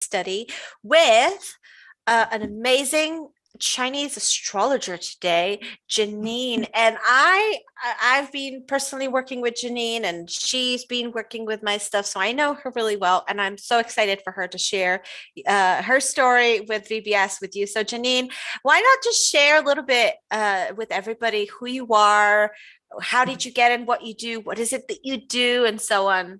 study with an amazing Chinese astrologer today, Janine. And I've been personally working with Janine, and she's been working with my stuff, so I know her really well, and I'm so excited for her to share her story with VBS with you. So Janine, why not just share a little bit with everybody who you are, how did you get in, what you do, what is it that you do, and so on.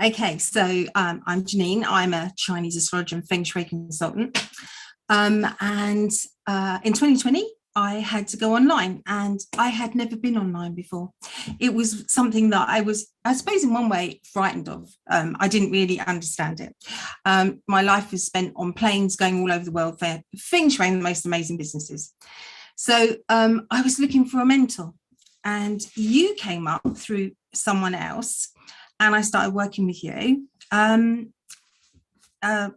Okay, so I'm Janine. I'm a Chinese astrologer and feng shui consultant. And in 2020, I had to go online, and I had never been online before. It was something that I suppose, in one way, frightened of. I didn't really understand it. My life was spent on planes going all over the world for feng shui and the most amazing businesses. So I was looking for a mentor, and you came up through someone else, and I started working with you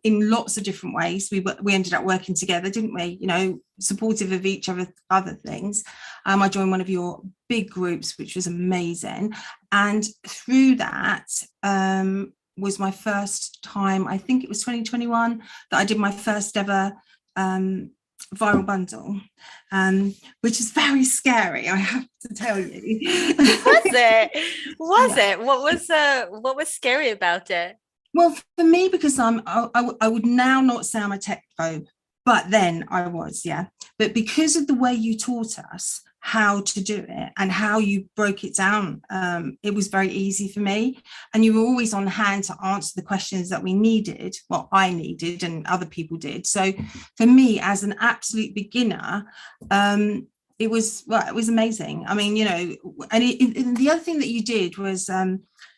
in lots of different ways. We ended up working together, didn't we? You know, supportive of each other things. I joined one of your big groups, which was amazing. And through that was my first time, I think it was 2021, that I did my first ever viral bundle, which is very scary, I have to tell you. Was it what was scary about it? Well, for me, because I would now not say I'm a tech phobe, but then I was, yeah. But because of the way you taught us how to do it and how you broke it down, it was very easy for me. And you were always on hand to answer the questions that we needed, well, I needed and other people did. So for me, as an absolute beginner, it was amazing. I mean, you know, and the other thing that you did was,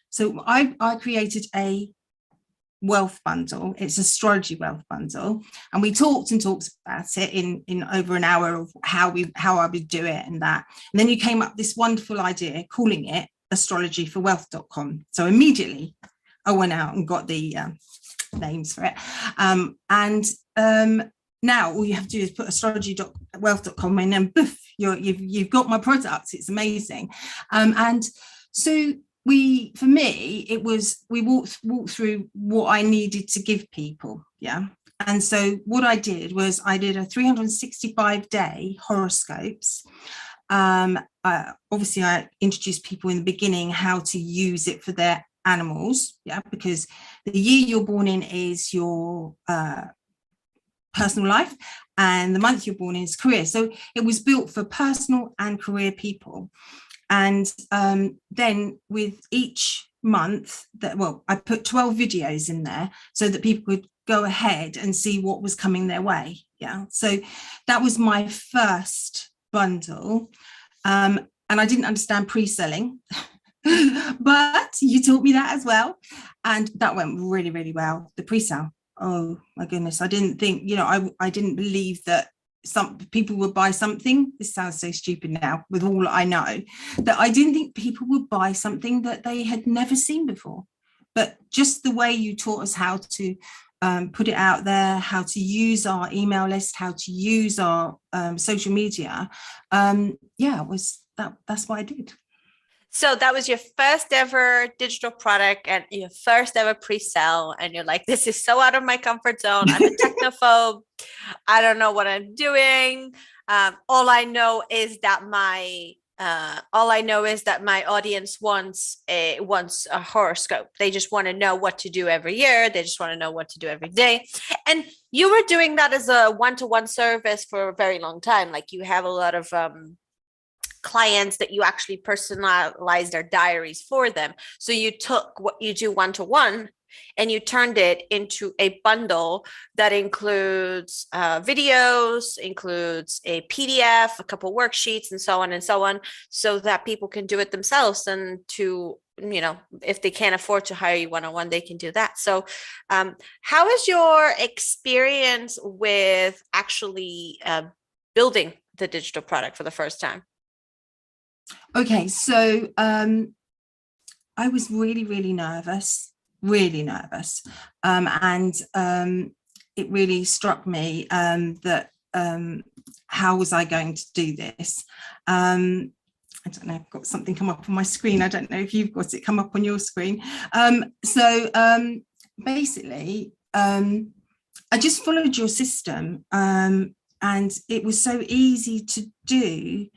so I created a wealth bundle. It's astrology wealth bundle, and we talked about it in over an hour of how I would do it and that. And then you came up with this wonderful idea calling it astrologyforwealth.com. So immediately I went out and got the names for it, and now all you have to do is put astrology.wealth.com in, and boof, you've got my products. It's amazing. And so for me, it was, we walked through what I needed to give people. Yeah. And so what I did was I did a 365-day horoscopes. Obviously I introduced people in the beginning how to use it for their animals. Yeah. Because the year you're born in is your personal life, and the month you're born in is career. So it was built for personal and career people. And then with each month I put 12 videos in there so that people could go ahead and see what was coming their way. Yeah. So that was my first bundle. And I didn't understand pre-selling, but you taught me that as well. And that went really, really well. The pre-sale. Oh my goodness. I didn't think, you know, I didn't believe that some people would buy something. This sounds so stupid now with all I know, that I didn't think people would buy something that they had never seen before. But just the way you taught us how to put it out there, how to use our email list, how to use our social media, that's what I did. So that was your first ever digital product and your first ever pre-sale. And you're like, this is so out of my comfort zone. I'm a technophobe. I don't know what I'm doing. All I know is that my audience wants a horoscope. They just want to know what to do every year. They just want to know what to do every day. And you were doing that as a one-to-one service for a very long time. Like, you have a lot of clients that you actually personalize their diaries for them. So you took what you do one-to-one and you turned it into a bundle that includes videos, includes a PDF, a couple worksheets, and so on, so that people can do it themselves. And to, you know, if they can't afford to hire you one-on-one, they can do that. So how is your experience with actually building the digital product for the first time? Okay, so I was really, really nervous. And it really struck me that how was I going to do this? I don't know, I've got something come up on my screen. I don't know if you've got it come up on your screen. Basically, I just followed your system, and it was so easy to do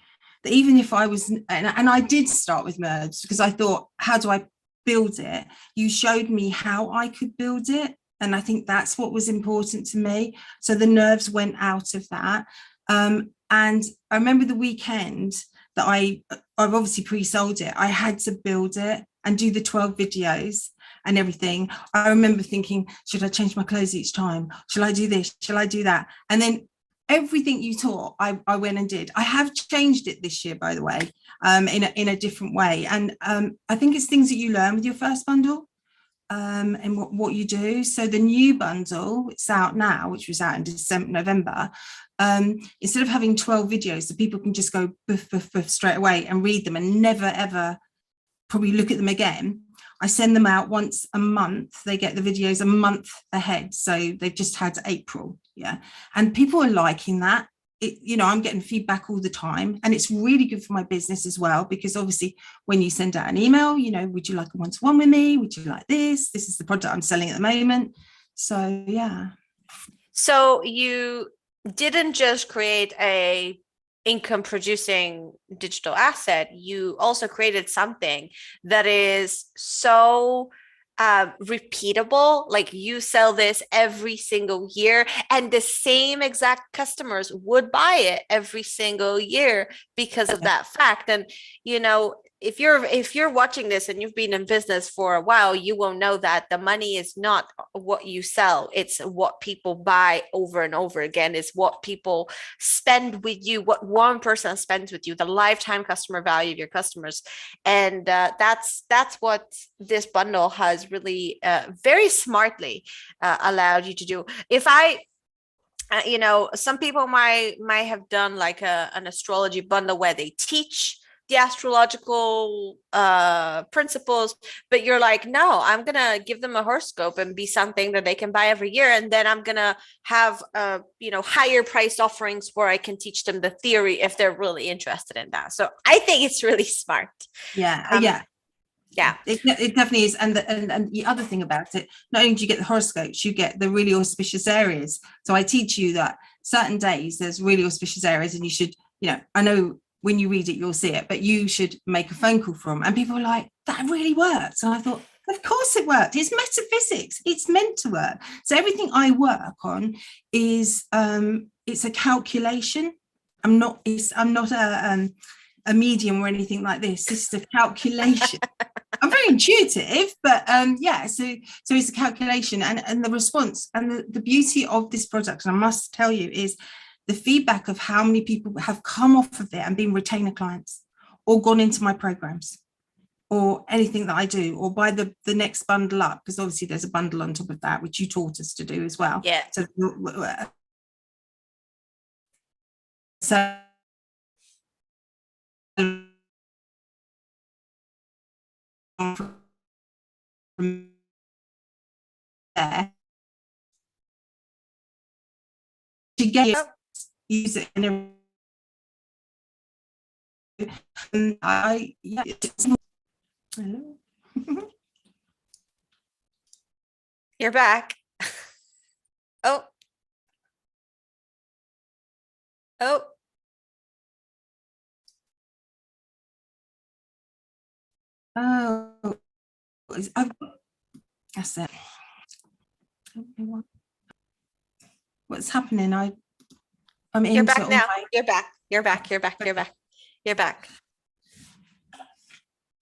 that even if I was, and I did start with nerves because I thought, how do I build it? You showed me how I could build it. And I think that's what was important to me. So the nerves went out of that. And I remember the weekend that I've obviously pre-sold it. I had to build it and do the 12 videos and everything. I remember thinking, should I change my clothes each time? Shall I do this? Shall I do that? And then everything you taught, I went and did. I have changed it this year, by the way, in a different way. And I think it's things that you learn with your first bundle, and what you do. So the new bundle, it's out now, which was out in November. Instead of having 12 videos, so people can just go boof, boof, boof straight away and read them and never, ever probably look at them again. I send them out once a month. They get the videos a month ahead. So they've just had April. Yeah. And people are liking that. I'm getting feedback all the time, and it's really good for my business as well, because obviously when you send out an email, would you like a one-to-one with me? Would you like this? This is the product I'm selling at the moment. So, yeah. So you didn't just create a income producing digital asset, you also created something that is so repeatable. Like, you sell this every single year and the same exact customers would buy it every single year because of that fact. And if you're watching this and you've been in business for a while, you will know that the money is not what you sell, it's what people buy over and over again. It's what people spend with you, what one person spends with you, the lifetime customer value of your customers. And that's what this bundle has really very smartly allowed you to do. If I some people might have done like an astrology bundle where they teach the astrological principles, but you're like, no, I'm gonna give them a horoscope and be something that they can buy every year, and then I'm gonna have higher priced offerings where I can teach them the theory if they're really interested in that. So I think it's really smart. Yeah. It definitely is. And the other thing about it, not only do you get the horoscopes, you get the really auspicious areas. So I teach you that certain days there's really auspicious areas, and you should, I know when you read it you'll see it, but you should make a phone call from. And people are like, that really works. And I thought, of course it worked. It's metaphysics. It's meant to work. So everything I work on is it's a calculation. I'm not a medium or anything like this. This is a calculation. I'm very intuitive, but so it's a calculation, and the response and the beauty of this product, and I must tell you, is the feedback of how many people have come off of it and been retainer clients, or gone into my programs, or anything that I do, or buy the next bundle up, because obviously there's a bundle on top of that, which you taught us to do as well. Yeah. So from there to get use it in hello. You're back. Oh That's it. What's happening? I'm You're into back now. my... You're back.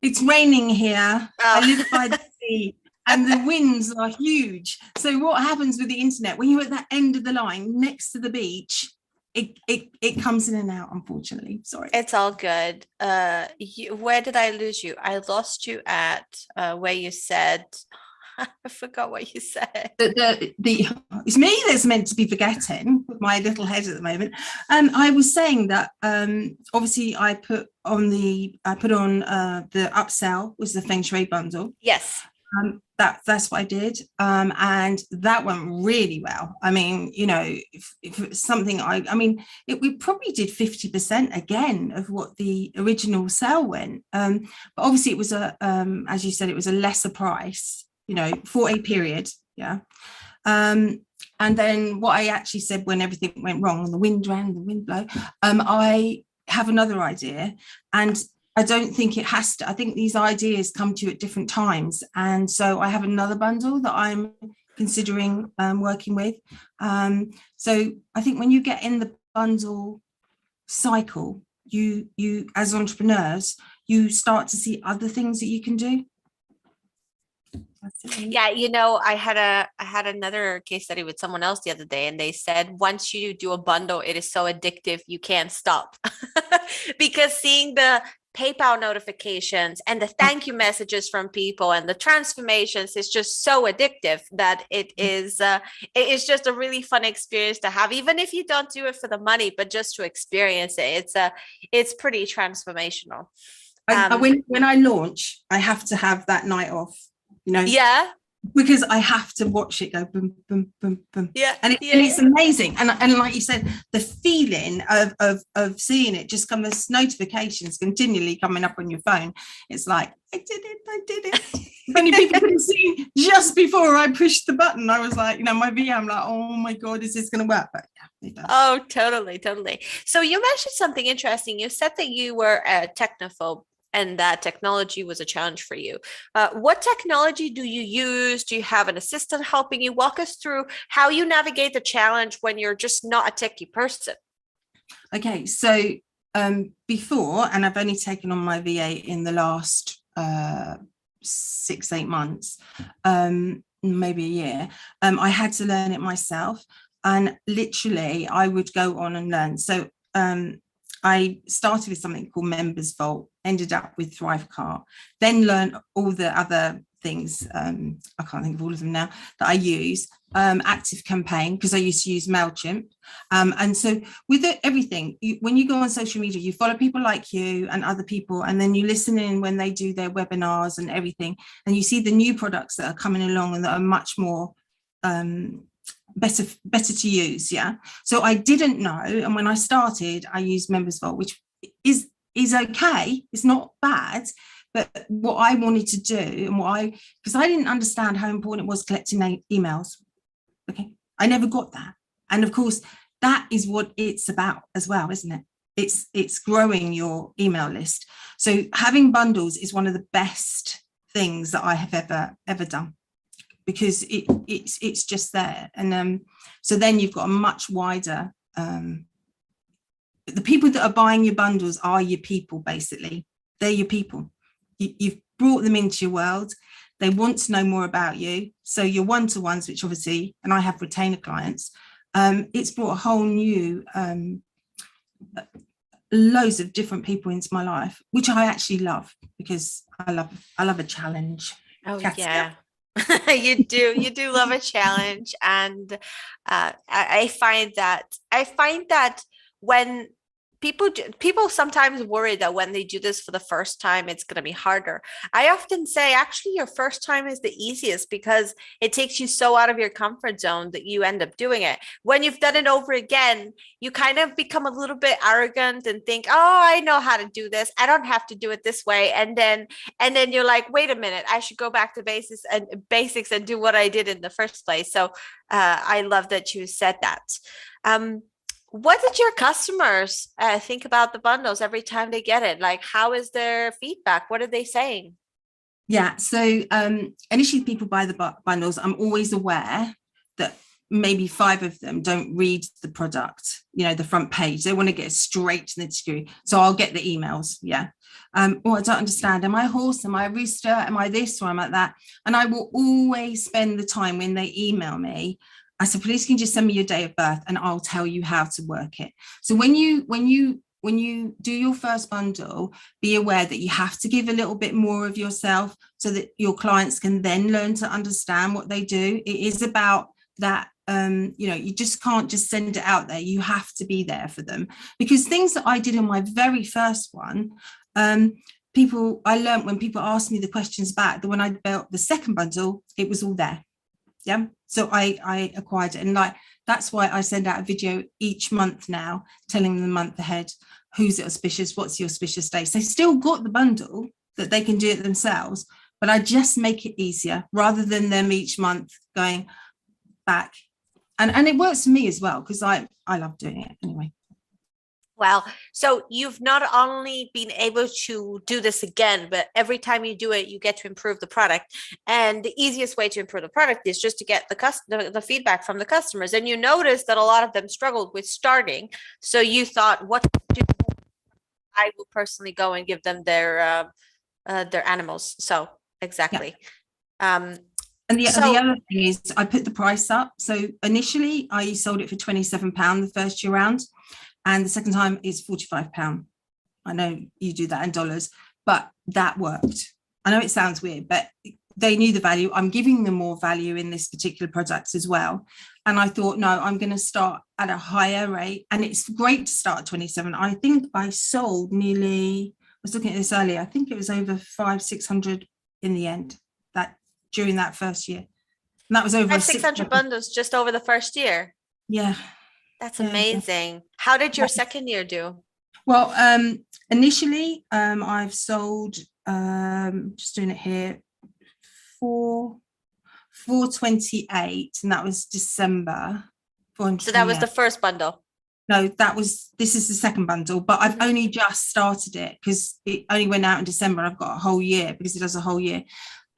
It's raining here. Oh. I live by the sea, and the winds are huge. So what happens with the internet when you're at that end of the line next to the beach? It comes in and out, unfortunately. Sorry. It's all good. Where did I lose you? I lost you at where you said, I forgot what you said. It's me that's meant to be forgetting with my little head at the moment. I was saying that obviously I put on the upsell was the Feng Shui bundle. Yes. That's what I did, and that went really well. I mean, if it's something we probably did 50% again of what the original sale went, but obviously it was as you said, it was a lesser price, for a period. Yeah. And then what I actually said when everything went wrong and the wind ran, the wind blew, I have another idea. And I don't think it has to. I think these ideas come to you at different times. And so I have another bundle that I'm considering working with. So I think when you get in the bundle cycle, you as entrepreneurs, you start to see other things that you can do. Yeah, I had another case study with someone else the other day, and they said once you do a bundle, it is so addictive you can't stop. Because seeing the PayPal notifications and the thank you messages from people and the transformations is just so addictive that it is just a really fun experience to have, even if you don't do it for the money, but just to experience it. It's pretty transformational. When I launch, I have to have that night off. Yeah, because I have to watch it go boom, boom, boom, boom. Yeah, and it's amazing. And like you said, the feeling of seeing it just come as notifications continually coming up on your phone. It's like, I did it. Many people could have seen just before I pushed the button. I was like, my VM, I'm like, oh my God, is this going to work? But yeah, it does. Oh, totally. So you mentioned something interesting. You said that you were a technophobe and that technology was a challenge for you. What technology do you use? Do you have an assistant helping you? Walk us through how you navigate the challenge when you're just not a techie person. Okay, so before, and I've only taken on my VA in the last 6-8 months, maybe a year, I had to learn it myself. And literally, I would go on and learn. So I started with something called Members Vault, ended up with Thrivecart, then learned all the other things. I can't think of all of them now that I use. Active Campaign, because I used to use MailChimp. And so with everything, when you go on social media, you follow people like you and other people, and then you listen in when they do their webinars and everything, and you see the new products that are coming along and that are much more better to use. Yeah, so I didn't know, and when I started, I used Members Vault, which is okay, it's not bad, but what I wanted to do, and because I didn't understand how important it was collecting emails. Okay, I never got that. And of course, that is what it's about as well, isn't it? It's growing your email list. So having bundles is one of the best things that I have ever done, because it's just there. And so then you've got a much wider, the people that are buying your bundles are your people, basically. They're your people. You've brought them into your world. They want to know more about you. So your one-to-ones, which obviously, and I have retainer clients, it's brought a whole new, loads of different people into my life, which I actually love, because I love a challenge. Oh, yeah. You do love a challenge. And I find that when people sometimes worry that when they do this for the first time, it's going to be harder. I often say, actually, your first time is the easiest, because it takes you so out of your comfort zone that you end up doing it. When you've done it over again, you kind of become a little bit arrogant and think, oh, I know how to do this. I don't have to do it this way. And then you're like, wait a minute, I should go back to basics and do what I did in the first place. So I love that you said that. What did your customers think about the bundles every time they get it? Like, how is their feedback? What are they saying? Yeah, so initially people buy the bundles. I'm always aware that maybe 5 of them don't read the product, the front page. They want to get straight to the nitty-gritty. So I'll get the emails. Yeah. I don't understand. Am I a horse? Am I a rooster? Am I this or am I that? And I will always spend the time when they email me. I said, please, can you just send me your date of birth and I'll tell you how to work it. So when you do your first bundle, be aware that you have to give a little bit more of yourself so that your clients can then learn to understand what they do. It is about that. You just can't just send it out there. You have to be there for them, because things that I did in my very first one, I learned when people asked me the questions back, that when I built the second bundle, it was all there. Yeah, so I acquired it, and that's why I send out a video each month now, telling them the month ahead, who's auspicious, what's your auspicious day. So they still got the bundle that they can do it themselves, but I just make it easier, rather than them each month going, back. And it works for me as well, because I love doing it anyway. Well, so you've not only been able to do this again, but every time you do it, you get to improve the product. And the easiest way to improve the product is just to get the feedback from the customers. And you notice that a lot of them struggled with starting. So you thought, what do I will personally go and give them their animals. So exactly. Yeah. And the other thing is I put the price up. So initially I sold it for £27 the first year round. And the second time is £45. I know you do that in dollars, but that worked. I know it sounds weird, but they knew the value. I'm giving them more value in this particular product as well. And I thought, no, I'm going to start at a higher rate. And it's great to start at 27. I think I sold nearly, I was looking at this earlier, I think it was over 500-600 in the end, that during that first year. And that was over 600 bundles just over the first year. Yeah. That's amazing. Yeah. How did your second year do? Well, initially, I've sold, just doing it here, 428, and that was December. So that was the first bundle? No, this is the second bundle, but I've only just started it because it only went out in December. I've got a whole year because it does a whole year.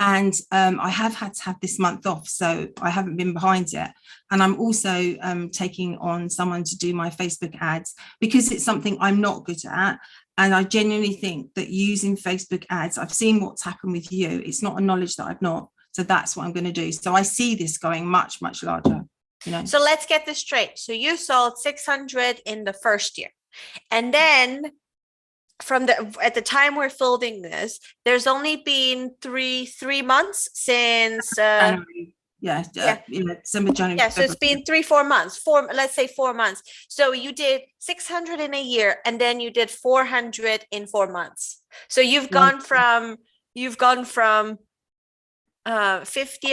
And I have had to have this month off, so I haven't been behind it. And I'm also taking on someone to do my Facebook ads because it's something I'm not good at. And I genuinely think that using Facebook ads, I've seen what's happened with you. It's not a knowledge that I've not. So that's what I'm going to do. So I see this going much, much larger. You know? So let's get this straight. So you sold 600 in the first year. And then at the time we're filming this, there's only been three months since January. December, January. Yeah, so it's been 3-4 months. Let's say 4 months. So you did 600 in a year, and then you did 400 in 4 months. So you've gone from 50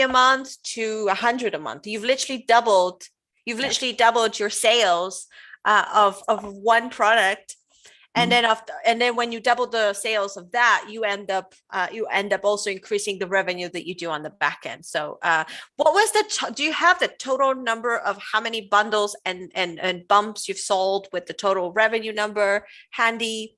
a month to 100 a month. You've literally doubled your sales of one product. And then when you double the sales of that, you end up also increasing the revenue that you do on the back end. So what was do you have the total number of how many bundles and bumps you've sold with the total revenue number handy?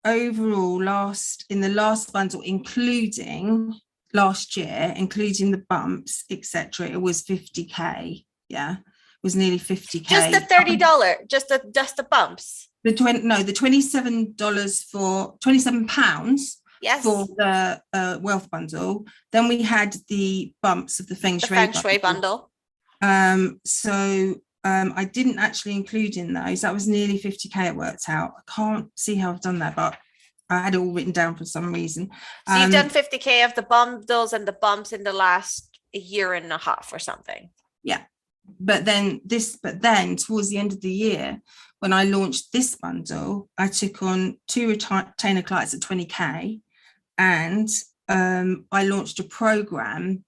Overall, in the last bundle, including last year, including the bumps, etc., it was 50k. Yeah. Was nearly 50k. Just the $30, just the bumps. The $27 for £27. Yes. For the wealth bundle. Then we had the bumps of the feng shui bundle. I didn't actually include in those. That was nearly 50k. It worked out. I can't see how I've done that, but I had it all written down for some reason. So you've done 50k of the bundles and the bumps in the last year and a half or something. Yeah. But then towards the end of the year, when I launched this bundle, I took on 2 retainer clients at 20k, and I launched a program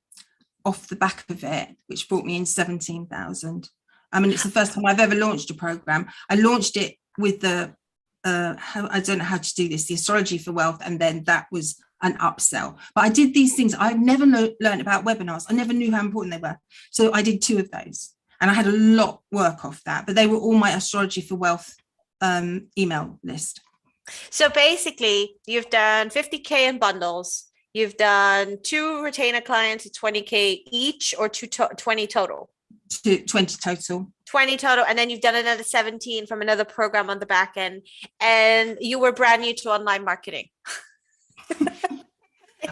off the back of it, which brought me in 17,000. I mean, it's the first time I've ever launched a program. I launched it with I don't know how to do this, the Astrology for Wealth, and then that was an upsell. But I did these things. I've never learned about webinars. I never knew how important they were. So I did 2 of those, and I had a lot work off that, but they were all my Astrology for Wealth email list. So basically you've done 50k in bundles. You've done 2 retainer clients at 20k each, or 20 total? 20 total. 20 total. And then you've done another 17 from another program on the back end. And you were brand new to online marketing.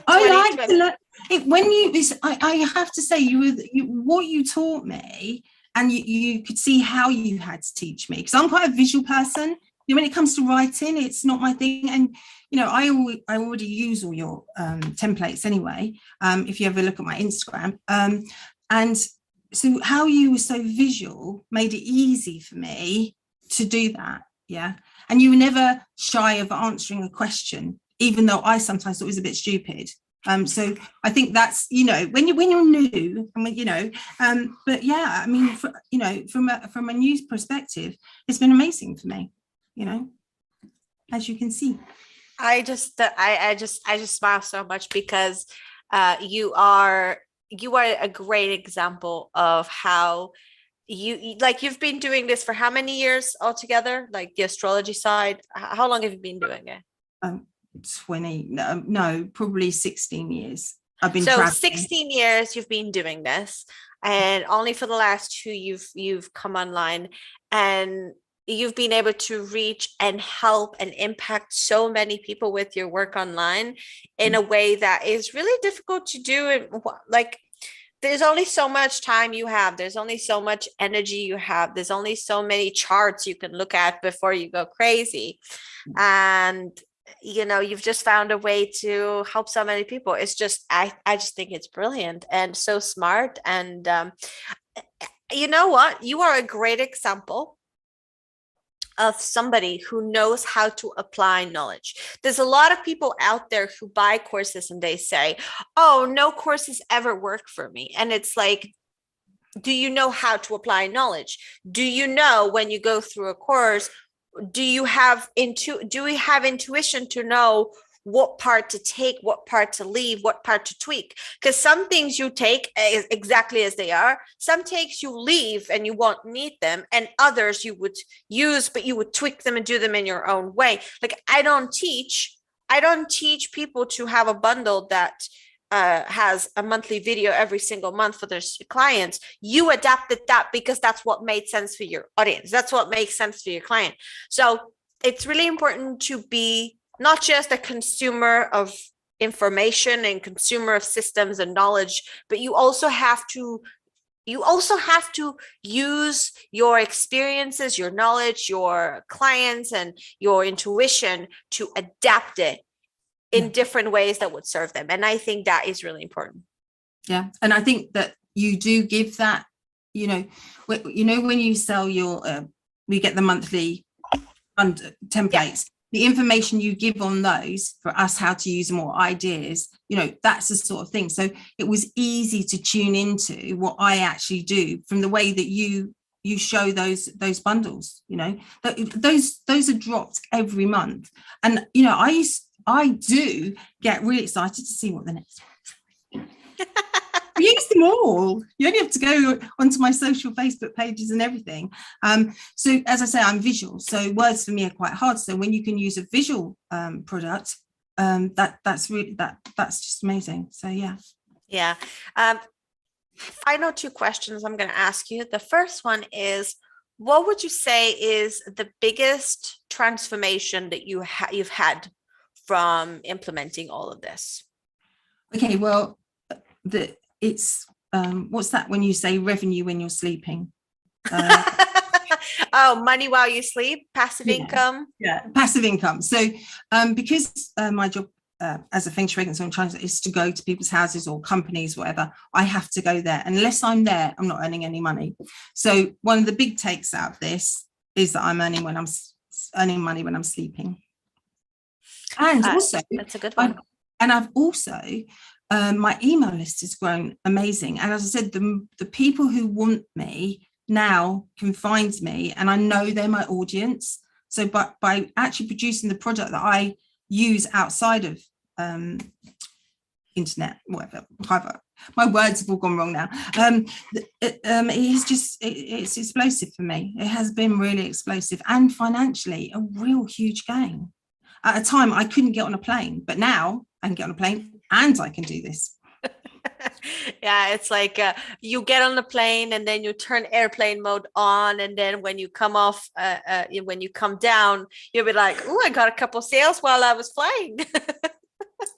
I like it when I have to say what you taught me, and you could see how you had to teach me, because I'm quite a visual person. When it comes to writing, it's not my thing. And I already use all your templates anyway, if you ever look at my Instagram, and so how you were so visual made it easy for me to do that. Yeah. And you were never shy of answering a question, even though I sometimes thought it was a bit stupid. So I think that's, when you're new, but yeah, I mean, from a news perspective, it's been amazing for me, as you can see. I just smile so much because you are you are a great example of how like you've been doing this for how many years altogether, like the astrology side? How long have you been doing it? 20, no, probably 16 years. I've been So traveling. 16 years you've been doing this, and only for the last two you've come online, and you've been able to reach and help and impact so many people with your work online in a way that is really difficult to do. And like, there's only so much time you have, there's only so much energy you have, there's only so many charts you can look at before you go crazy. And you've just found a way to help so many people. It's just, I just think it's brilliant and so smart. And you know what, you are a great example of somebody who knows how to apply knowledge. There's a lot of people out there who buy courses and they say, oh, no courses ever work for me. And it's like, do you know how to apply knowledge? Do you know, when you go through a course, do we have intuition to know what part to take, what part to leave, what part to tweak? Because some things you take exactly as they are, some takes you leave and you won't need them, and others you would use, but you would tweak them and do them in your own way. Like, I don't teach people to have a bundle that has a monthly video every single month for their clients. You adapted that because that's what made sense for your audience. That's what makes sense for your client. So it's really important to be not just a consumer of information and consumer of systems and knowledge, but you also have to use your experiences, your knowledge, your clients, and your intuition to adapt it in different ways that would serve them. And I think that is really important. Yeah. And I think that you do give that, when you sell your, we get the monthly templates, the information you give on those for us, how to use more ideas, that's the sort of thing. So it was easy to tune into what I actually do from the way that you show those bundles. Those are dropped every month. And, I do get really excited to see what the next one is. We use them all. You only have to go onto my social Facebook pages and everything. So as I say, I'm visual, so words for me are quite hard. So when you can use a visual product, that's just amazing. So yeah. Final two questions I'm going to ask you. The first one is, what would you say is the biggest transformation that you've had from implementing all of this? Okay, well, it's what's that when you say revenue when you're sleeping? Oh, money while you sleep, passive income. Yeah, passive income. So because my job as a feng shui consultant is to go to people's houses or companies, whatever, I have to go there. Unless I'm there, I'm not earning any money. So one of the big takes out of this is that I'm earning money when I'm sleeping. And also, that's a good one. I've also, my email list has grown amazing. And as I said, the people who want me now can find me, and I know they're my audience. So by actually producing the product that I use outside of internet, whatever, my words have all gone wrong now. It's explosive for me. It has been really explosive, and financially a real huge gain. At a time I couldn't get on a plane, but now I can get on a plane and I can do this. Yeah, it's like you get on the plane and then you turn airplane mode on, and then when you come off, when you come down, you'll be like, "Oh, I got a couple sales while I was flying."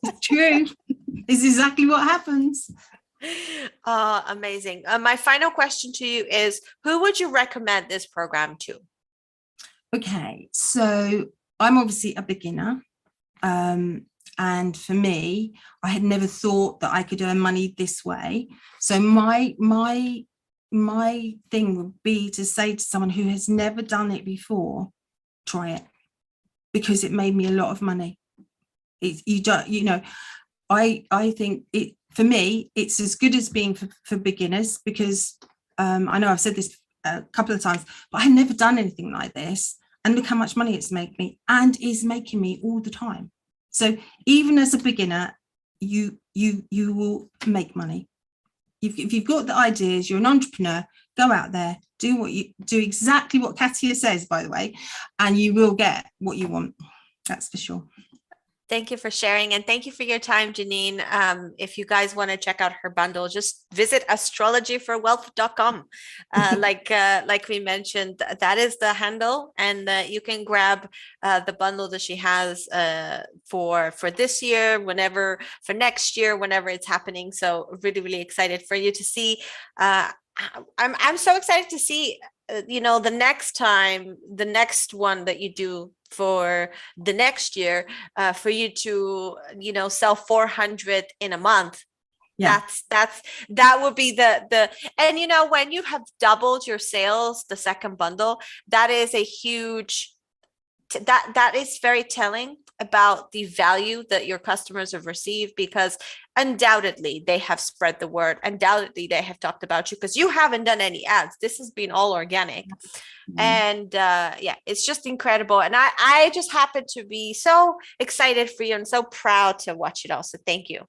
It's true. It's exactly what happens. Amazing. My final question to you is, who would you recommend this program to? Okay, so I'm obviously a beginner. And for me, I had never thought that I could earn money this way. So my thing would be to say to someone who has never done it before, try it, because it made me a lot of money. I think it, for me, it's as good as being for beginners, because I know I've said this a couple of times, but I had never done anything like this. And look how much money it's made me, and is making me all the time. So even as a beginner, you will make money. if you've got the ideas, you're an entrepreneur, go out there, do exactly what Katia says, by the way, and you will get what you want. That's for sure. Thank you for sharing, and thank you for your time, Janine. If you guys want to check out her bundle, just visit astrologyforwealth.com. Like we mentioned, that is the handle, and you can grab the bundle that she has for this year, for next year, whenever it's happening. So really, really excited for you to see. I'm so excited to see the next one that you do for the next year, for you to sell 400 in a month. Yeah. That would be the and when you have doubled your sales, the second bundle, that is a huge that is very telling about the value that your customers have received, because undoubtedly they have spread the word. Undoubtedly they have talked about you, because you haven't done any ads. This has been all organic. And it's just incredible. And I just happen to be so excited for you and so proud to watch it all. So thank you.